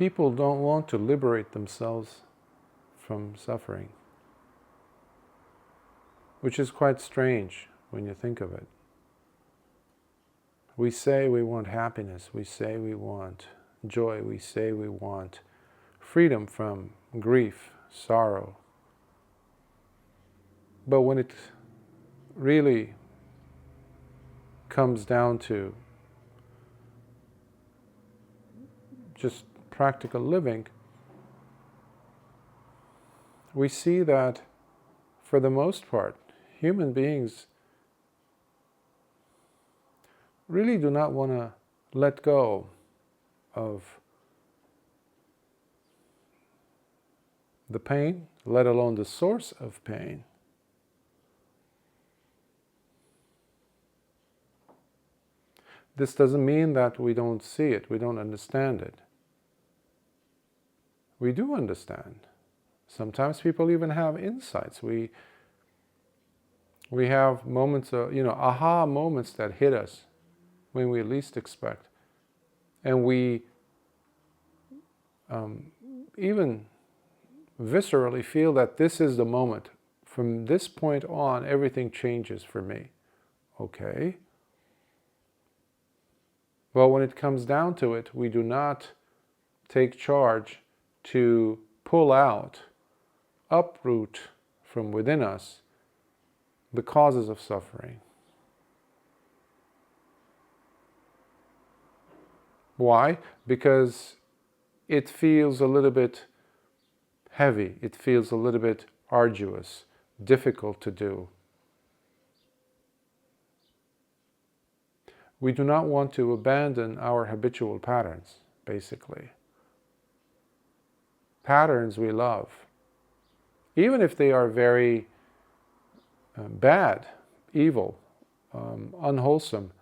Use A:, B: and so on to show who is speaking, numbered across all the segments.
A: people don't want to liberate themselves from suffering, which is quite strange when you think of it. We say we want happiness, we say we want joy, we say we want freedom from grief, sorrow. But when it really comes down to just practical living, we see that for the most part, human beings really do not want to let go of the pain, let alone the source of pain. This doesn't mean that we don't see it, we don't understand it. We do understand. Sometimes people even have insights. We have moments of, aha moments that hit us when we least expect. And we even viscerally feel that this is the moment. From this point on, everything changes for me. Okay. Well, when it comes down to it, we do not take charge to pull out, uproot from within us the causes of suffering. Why? Because it feels a little bit heavy, it feels a little bit arduous, difficult to do. We do not want to abandon our habitual patterns, basically. Patterns we love. Even if they are very bad, evil, unwholesome,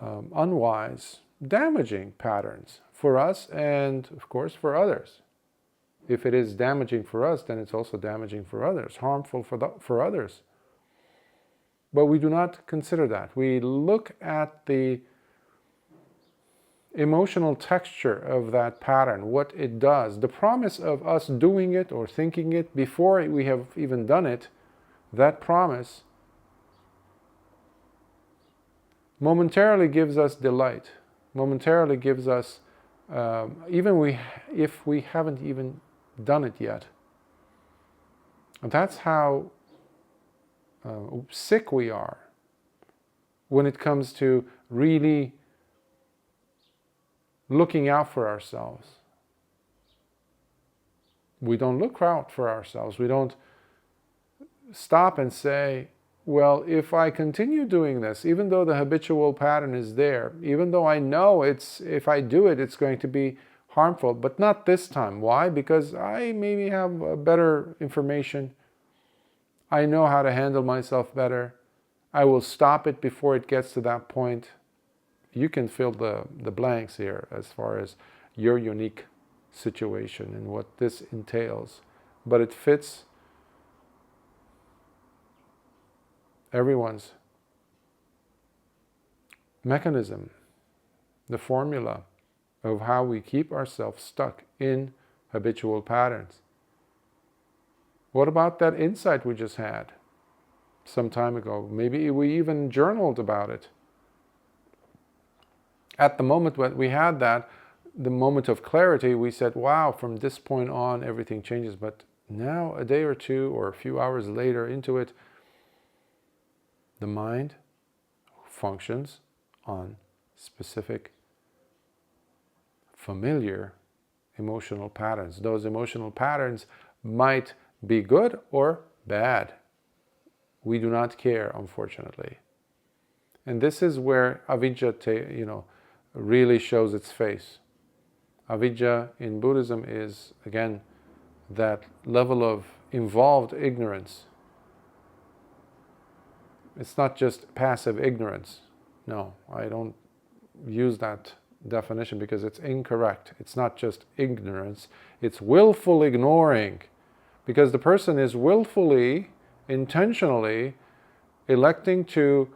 A: unwise, damaging patterns for us and, of course, for others. If it is damaging for us, then it's also damaging for others, harmful for others. But we do not consider that. We look at the emotional texture of that pattern, what it does. The promise of us doing it or thinking it before we have even done it, that promise momentarily gives us delight, momentarily gives us, if we haven't even done it yet. And that's how sick we are when it comes to really looking out for ourselves. We don't look out for ourselves. We don't stop and say, well, if I continue doing this, even though the habitual pattern is there, even though I know if I do it, it's going to be harmful, but not this time. Why? Because I maybe have better information. I know how to handle myself better. I will stop it before it gets to that point. You can fill the blanks here as far as your unique situation and what this entails. But it fits everyone's mechanism, the formula of how we keep ourselves stuck in habitual patterns. What about that insight we just had some time ago? Maybe we even journaled about it. At the moment when we had that, the moment of clarity, we said, wow, from this point on, everything changes. But now, a day or two or a few hours later into it, the mind functions on specific, familiar emotional patterns. Those emotional patterns might be good or bad. We do not care, unfortunately. And this is where avidya, really shows its face. Avidya in Buddhism is, again, that level of involved ignorance. It's not just passive ignorance. No, I don't use that definition because it's incorrect. It's not just ignorance, it's willful ignoring. Because the person is willfully, intentionally electing to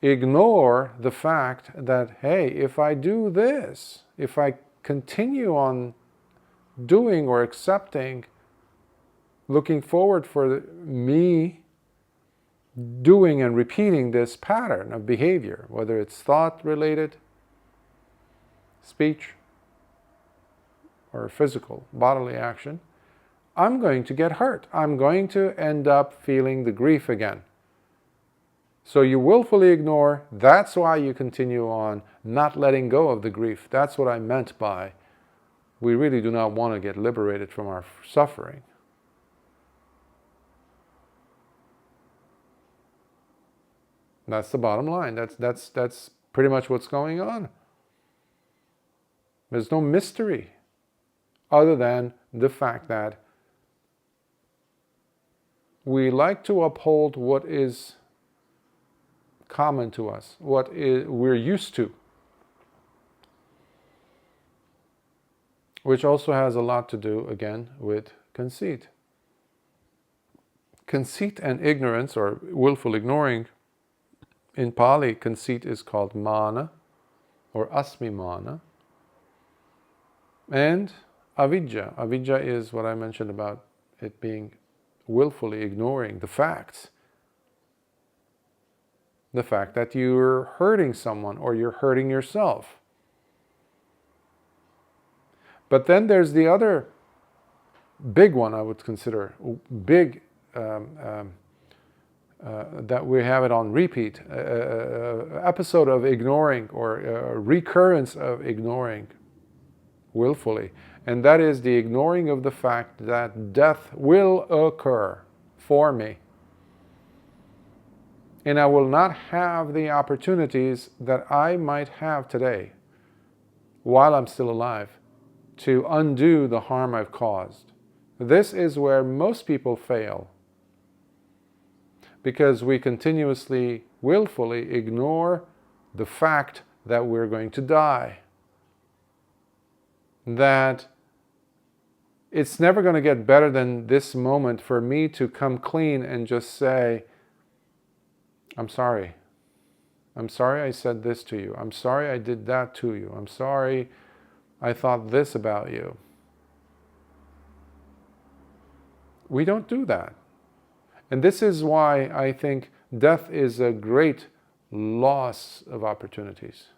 A: ignore the fact that, hey, if I do this, if I continue on doing or accepting, looking forward for me doing and repeating this pattern of behavior, whether it's thought-related, speech, or physical, bodily action, I'm going to get hurt. I'm going to end up feeling the grief again. So you willfully ignore, that's why you continue on not letting go of the grief. That's what I meant by we really do not want to get liberated from our suffering. That's the bottom line. That's pretty much what's going on. There's no mystery other than the fact that we like to uphold what is common to us, what we're used to, which also has a lot to do, again, with conceit. Conceit and ignorance, or willful ignoring, in Pali, conceit is called mana, or asmimana, and avidya. Avidya is what I mentioned about it being willfully ignoring the facts. The fact that you're hurting someone or you're hurting yourself. But then there's the other big one I would consider, big, that we have it on repeat, episode of ignoring or recurrence of ignoring willfully. And that is the ignoring of the fact that death will occur for me. And I will not have the opportunities that I might have today, while I'm still alive, to undo the harm I've caused. This is where most people fail, because we continuously, willfully ignore the fact that we're going to die. That it's never going to get better than this moment for me to come clean and just say, I'm sorry. I'm sorry I said this to you. I'm sorry I did that to you. I'm sorry I thought this about you. We don't do that. And this is why I think death is a great loss of opportunities.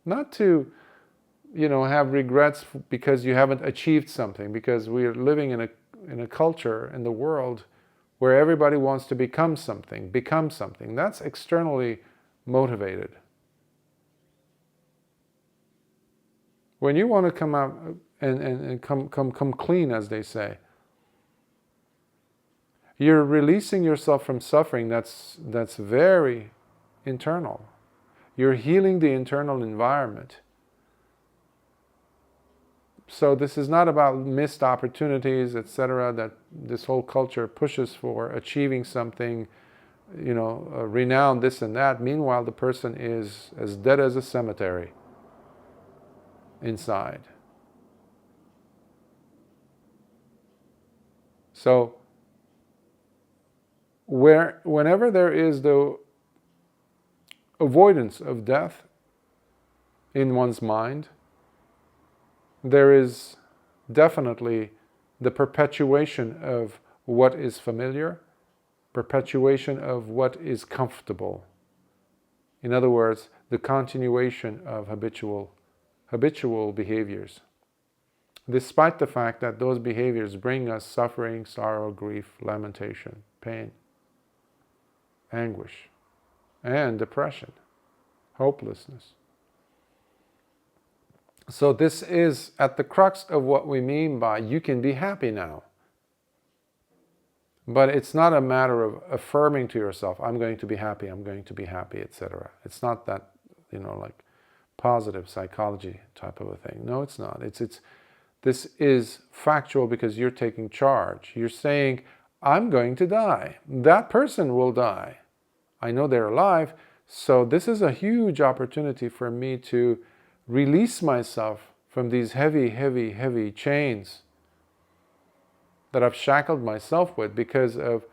A: Not to, have regrets because you haven't achieved something, because we're living in a culture, in the world, where everybody wants to become something. That's externally motivated. When you want to come out and come clean, as they say, you're releasing yourself from suffering that's very internal. You're healing the internal environment. So this is not about missed opportunities, etc., that this whole culture pushes for, achieving something, renown, this and that. Meanwhile, the person is as dead as a cemetery inside. So whenever there is the avoidance of death in one's mind, there is definitely the perpetuation of what is familiar, perpetuation of what is comfortable. In other words, the continuation of habitual behaviors, despite the fact that those behaviors bring us suffering, sorrow, grief, lamentation, pain, anguish, and depression, hopelessness. So this is at the crux of what we mean by you can be happy now. But it's not a matter of affirming to yourself, I'm going to be happy, etc. It's not that, like positive psychology type of a thing. No, it's not. This is factual because you're taking charge. You're saying, I'm going to die. That person will die. I know they're alive, so this is a huge opportunity for me to release myself from these heavy chains that I've shackled myself with because of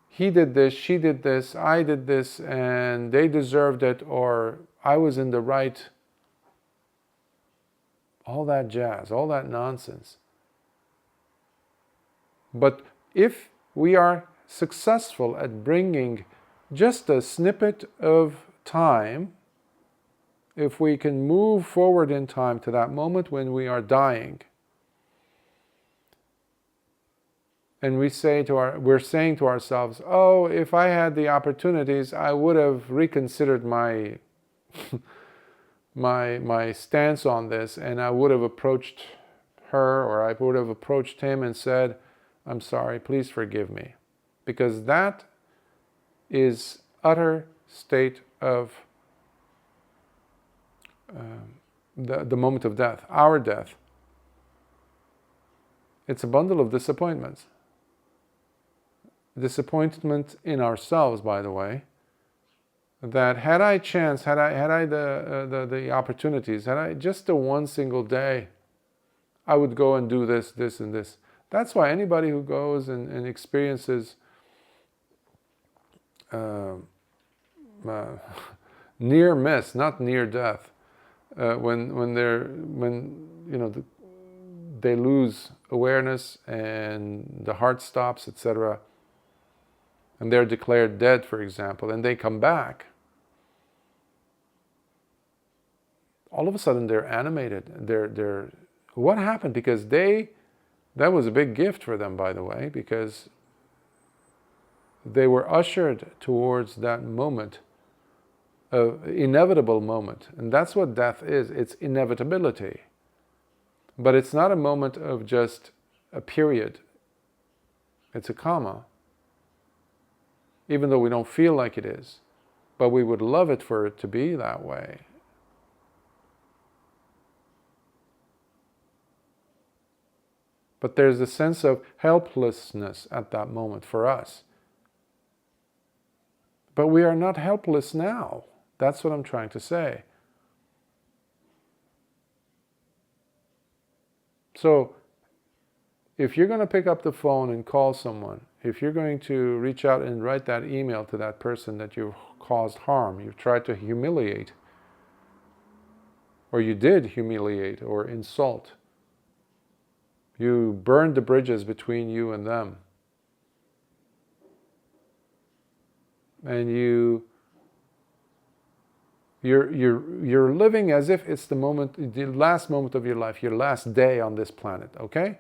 A: he did this, she did this, I did this, and they deserved it, or I was in the right, all that jazz, all that nonsense. But if we are successful at bringing just a snippet of time, if we can move forward in time to that moment when we are dying, and we're saying to ourselves, oh, if I had the opportunities, I would have reconsidered my my stance on this, and I would have approached her, or I would have approached him and said, I'm sorry, please forgive me. Because that is utter state of the moment of death, our death. It's a bundle of disappointments. Disappointment in ourselves, by the way, that had I the opportunities, had I just a one single day, I would go and do this, this, and this. That's why anybody who goes and experiences near miss, not near death, when they lose awareness and the heart stops, etc., and they're declared dead, for example, and they come back, all of a sudden they're animated. They're what happened? Because that was a big gift for them, by the way, because they were ushered towards that moment, inevitable moment. And that's what death is. It's inevitability. But it's not a moment of just a period. It's a comma. Even though we don't feel like it is. But we would love it for it to be that way. But there's a sense of helplessness at that moment for us. But we are not helpless now. That's what I'm trying to say. So, if you're going to pick up the phone and call someone, if you're going to reach out and write that email to that person that you've caused harm, you've tried to humiliate, or you did humiliate or insult, you burned the bridges between you and them, and you're living as if it's the last moment of your life, your last day on this planet, okay?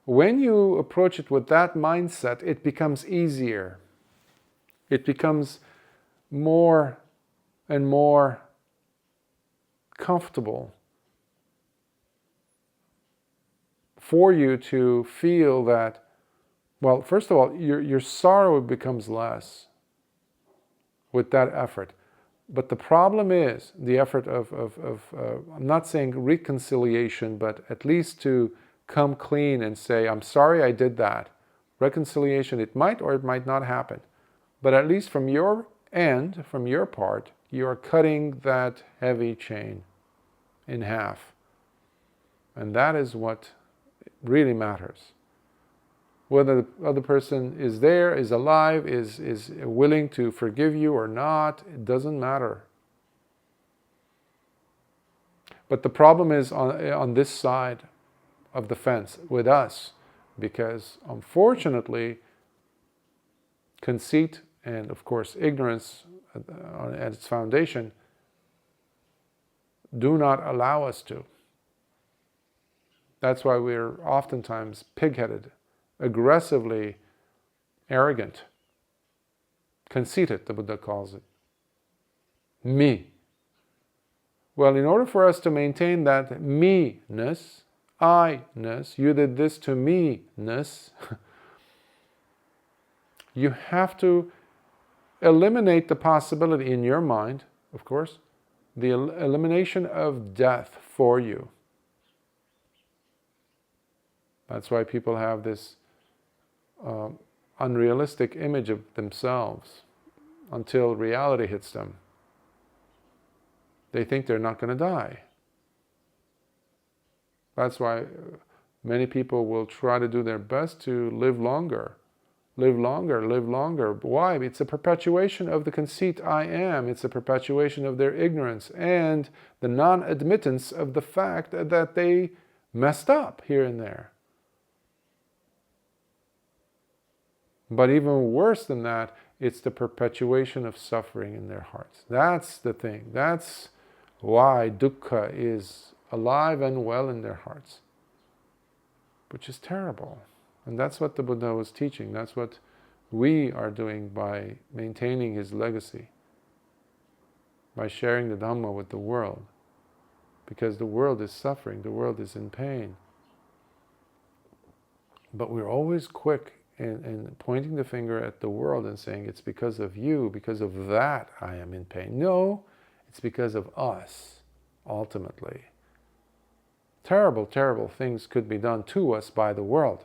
A: When you approach it with that mindset, it becomes easier. It becomes more and more comfortable for you to feel that, well, first of all, your sorrow becomes less with that effort. But the problem is the effort of I'm not saying reconciliation, but at least to come clean and say, I'm sorry I did that. Reconciliation, it might or it might not happen. But at least from your end, from your part, you are cutting that heavy chain in half. And that is what really matters. Whether the other person is there, is alive, is willing to forgive you or not, it doesn't matter. But the problem is on this side of the fence with us, because unfortunately conceit and of course ignorance at its foundation do not allow us to. That's why we're oftentimes pig-headed, aggressively arrogant, conceited, the Buddha calls it. Me. Well, in order for us to maintain that me-ness, I-ness, you did this to me-ness, you have to eliminate the possibility in your mind, of course, the elimination of death for you. That's why people have this unrealistic image of themselves until reality hits them. They think they're not going to die. That's why many people will try to do their best to live longer Live longer, live longer. Why? It's a perpetuation of the conceit I am. It's a perpetuation of their ignorance and the non-admittance of the fact that they messed up here and there. But even worse than that, it's the perpetuation of suffering in their hearts. That's the thing. That's why dukkha is alive and well in their hearts, which is terrible. And that's what the Buddha was teaching. That's what we are doing by maintaining his legacy, by sharing the Dhamma with the world. Because the world is suffering, the world is in pain. But we're always quick in pointing the finger at the world and saying, it's because of you, because of that I am in pain. No, it's because of us, ultimately. Terrible, terrible things could be done to us by the world.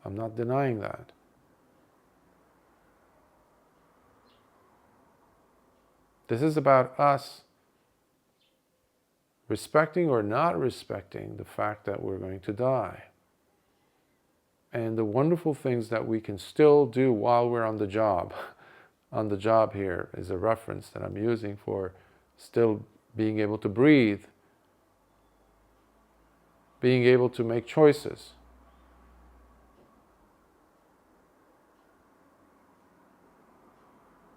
A: I'm not denying that. This is about us respecting or not respecting the fact that we're going to die. And the wonderful things that we can still do while we're on the job. On the job here is a reference that I'm using for still being able to breathe, being able to make choices.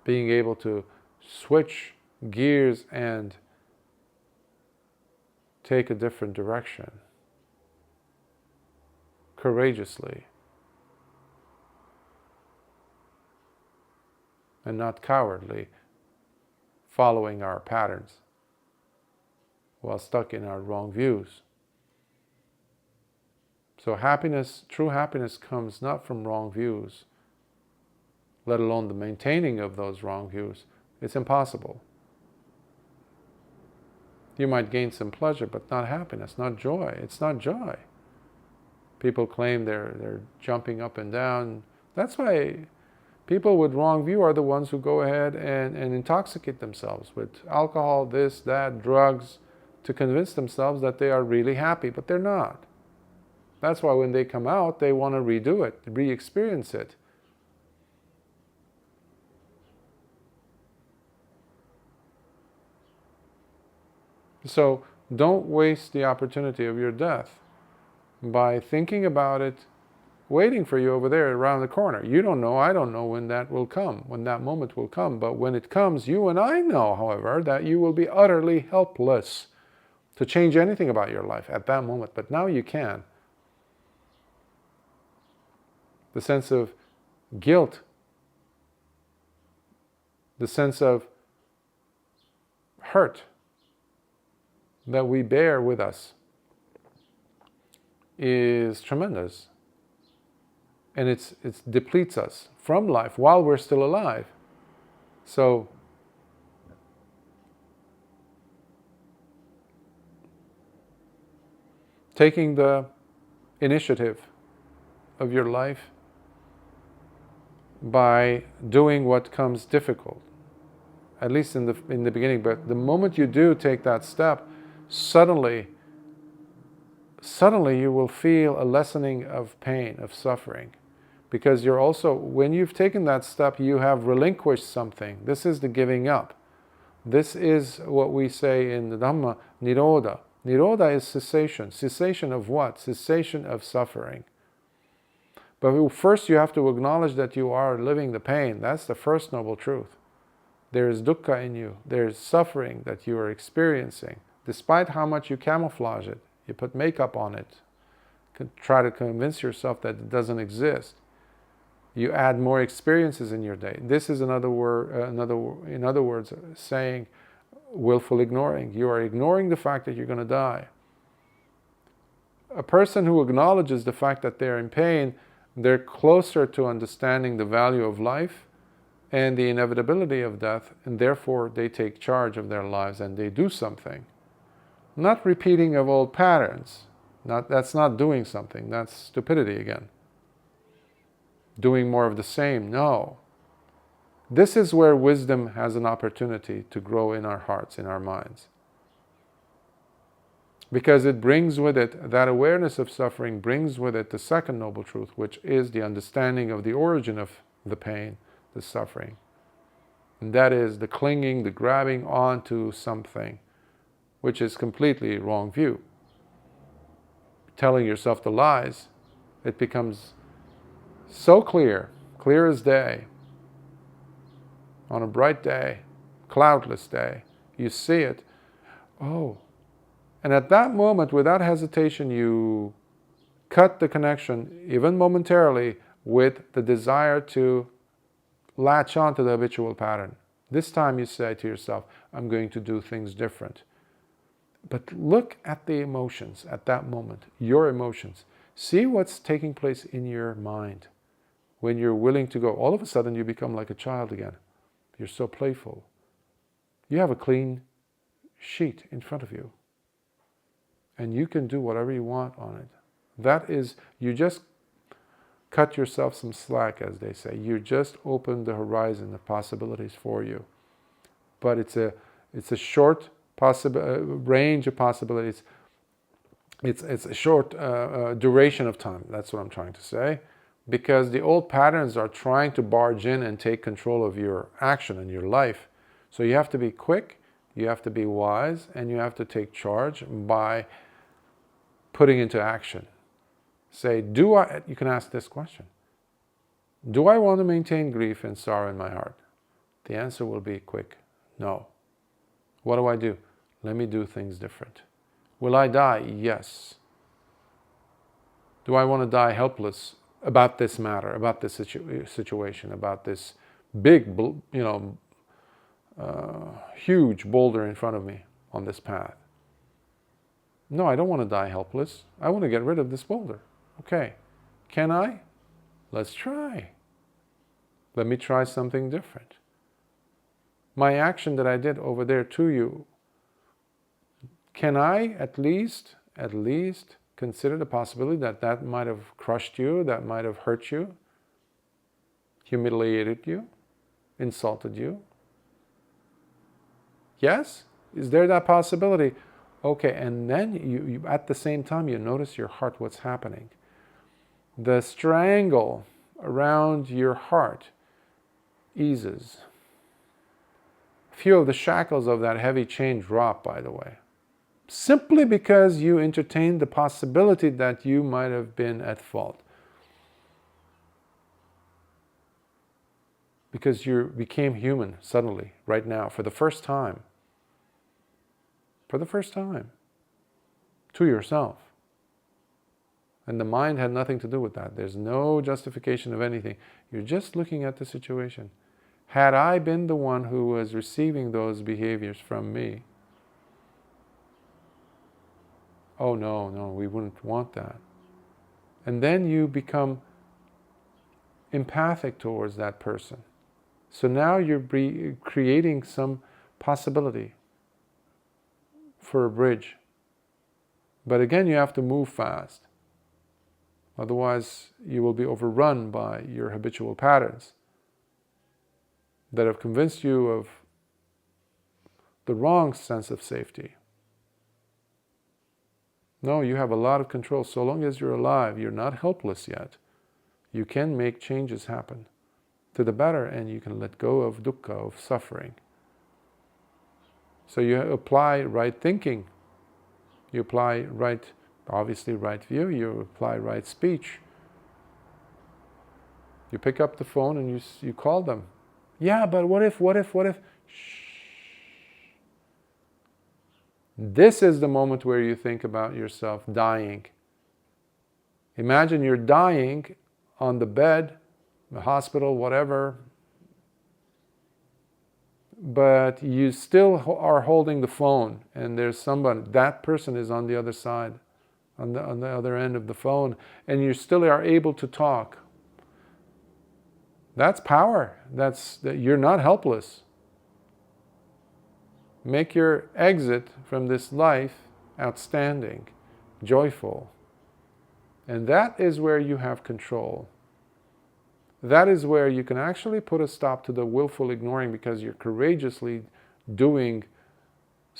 A: Being able to switch gears and take a different direction courageously and not cowardly, following our patterns while stuck in our wrong views. So happiness, true happiness, comes not from wrong views, let alone the maintaining of those wrong views. It's impossible. You might gain some pleasure, but not happiness, not joy. It's not joy. People claim they're jumping up and down. That's why people with wrong view are the ones who go ahead and intoxicate themselves with alcohol, this, that, drugs, to convince themselves that they are really happy, but they're not. That's why when they come out, they want to redo it, re-experience it. So don't waste the opportunity of your death by thinking about it, waiting for you over there around the corner. You don't know, I don't know when that will come, when that moment will come. But when it comes, you and I know, however, that you will be utterly helpless to change anything about your life at that moment. But now you can. The sense of guilt, the sense of hurt that we bear with us is tremendous. And it depletes us from life while we're still alive. So taking the initiative of your life by doing what comes difficult, at least in the beginning, but the moment you do take that step, suddenly you will feel a lessening of pain, of suffering. Because you're also, when you've taken that step, you have relinquished something. This is the giving up. This is what we say in the Dhamma, Nirodha. Nirodha is cessation. Cessation of what? Cessation of suffering. But first you have to acknowledge that you are living the pain. That's the first noble truth. There is dukkha in you. There is suffering that you are experiencing. Despite how much you camouflage it, you put makeup on it, try to convince yourself that it doesn't exist. You add more experiences in your day. This is in other words, saying willful ignoring. You are ignoring the fact that you're going to die. A person who acknowledges the fact that they're in pain, they're closer to understanding the value of life and the inevitability of death, and therefore they take charge of their lives and they do something. Not repeating of old patterns. That's not doing something. That's stupidity again. Doing more of the same. No. This is where wisdom has an opportunity to grow in our hearts, in our minds. Because it brings with it, that awareness of suffering brings with it the second noble truth, which is the understanding of the origin of the pain, the suffering. And that is the clinging, the grabbing onto something, which is completely wrong view. Telling yourself the lies, it becomes so clear, clear as day, on a bright day, cloudless day, you see it, oh. And at that moment, without hesitation, you cut the connection, even momentarily, with the desire to latch on to the habitual pattern. This time you say to yourself, I'm going to do things different. But look at the emotions at that moment, your emotions. See what's taking place in your mind. When you're willing to go, all of a sudden you become like a child again. You're so playful. You have a clean sheet in front of you. And you can do whatever you want on it. That is, you just cut yourself some slack, as they say. You just open the horizon of possibilities for you. But it's a short range of possibilities. It's a short duration of time. That's what I'm trying to say. Because the old patterns are trying to barge in and take control of your action and your life. So you have to be quick, you have to be wise, and you have to take charge by putting into action. Say, you can ask this question. Do I want to maintain grief and sorrow in my heart? The answer will be quick, no. What do I do? Let me do things different. Will I die? Yes. Do I want to die helpless about this matter, about this situation, about this big, huge boulder in front of me on this path? No, I don't want to die helpless. I want to get rid of this boulder. Okay, can I? Let's try. Let me try something different. My action that I did over there to you, can I at least consider the possibility that that might have crushed you, that might have hurt you, humiliated you, insulted you? Yes? Is there that possibility? Okay, and then you at the same time you notice your heart, what's happening. The strangle around your heart eases. A few of the shackles of that heavy chain drop, by the way. Simply because you entertained the possibility that you might have been at fault. Because you became human suddenly, right now, for the first time. For the first time. To yourself. And the mind had nothing to do with that. There's no justification of anything. You're just looking at the situation. Had I been the one who was receiving those behaviors from me, oh no, we wouldn't want that. And then you become empathic towards that person. So now you're creating some possibility for a bridge. But again, you have to move fast. Otherwise, you will be overrun by your habitual patterns that have convinced you of the wrong sense of safety. No, you have a lot of control. So long as you're alive, you're not helpless yet. You can make changes happen to the better, and you can let go of dukkha, of suffering. So you apply right thinking. You apply obviously right view. You apply right speech. You pick up the phone and you call them. Yeah, but what if? Shh. This is the moment where you think about yourself dying. Imagine you're dying on the bed, the hospital, whatever, but you still are holding the phone, and there's somebody, that person is on the other side, on the other end of the phone, and you still are able to talk. That's power. You're not helpless. Make your exit from this life outstanding, joyful. And that is where you have control. That is where you can actually put a stop to the willful ignoring, because you're courageously doing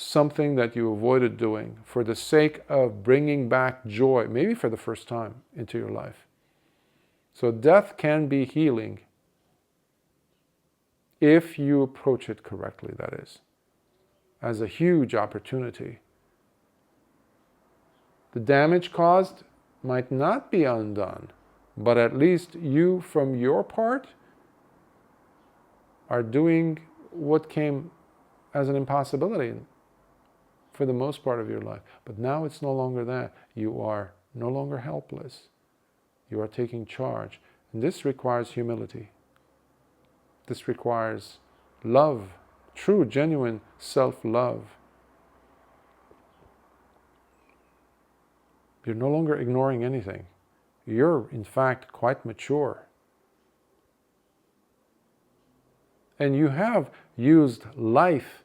A: something that you avoided doing for the sake of bringing back joy, maybe for the first time, into your life. So death can be healing if you approach it correctly, that is, as a huge opportunity. The damage caused might not be undone, but at least you, from your part, are doing what came as an impossibility for the most part of your life. But now it's no longer that. You are no longer helpless. You are taking charge. And this requires humility. This requires love, true, genuine self-love. You're no longer ignoring anything. You're, in fact, quite mature. And you have used life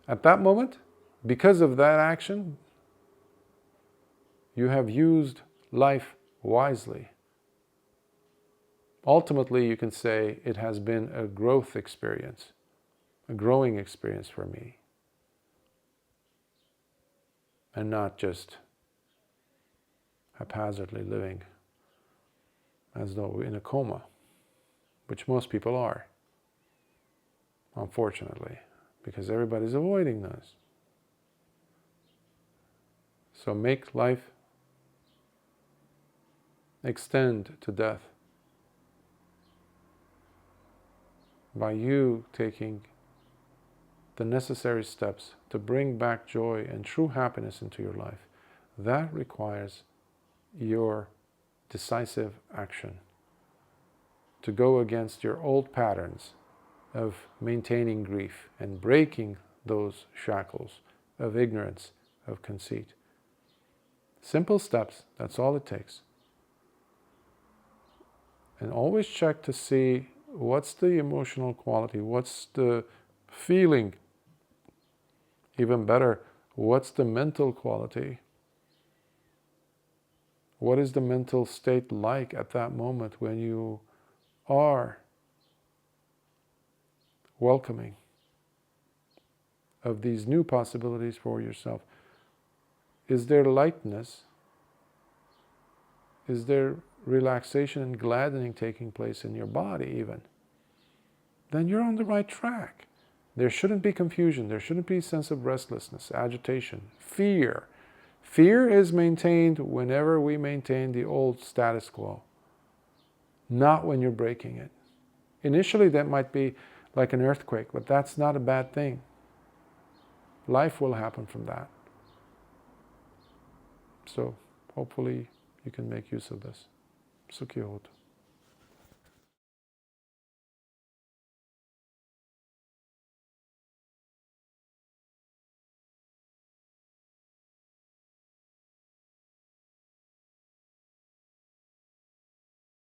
A: at that moment, because of that action, you have used life wisely. Ultimately, you can say it has been a growth experience, a growing experience for me, and not just haphazardly living as though in a coma, which most people are, unfortunately, because everybody's avoiding this. So make life extend to death by you taking the necessary steps to bring back joy and true happiness into your life. That requires your decisive action to go against your old patterns of maintaining grief and breaking those shackles of ignorance, of conceit. Simple steps, that's all it takes. And always check to see what's the emotional quality, what's the feeling, even better, what's the mental quality. What is the mental state like at that moment when you are welcoming of these new possibilities for yourself? Is there lightness? Is there relaxation and gladdening taking place in your body even? Then you're on the right track. There shouldn't be confusion. There shouldn't be a sense of restlessness, agitation, fear. Fear is maintained whenever we maintain the old status quo, not when you're breaking it. Initially, that might be like an earthquake, but that's not a bad thing. Life will happen from that. So, hopefully, you can make use of this. Sukhi Hotu.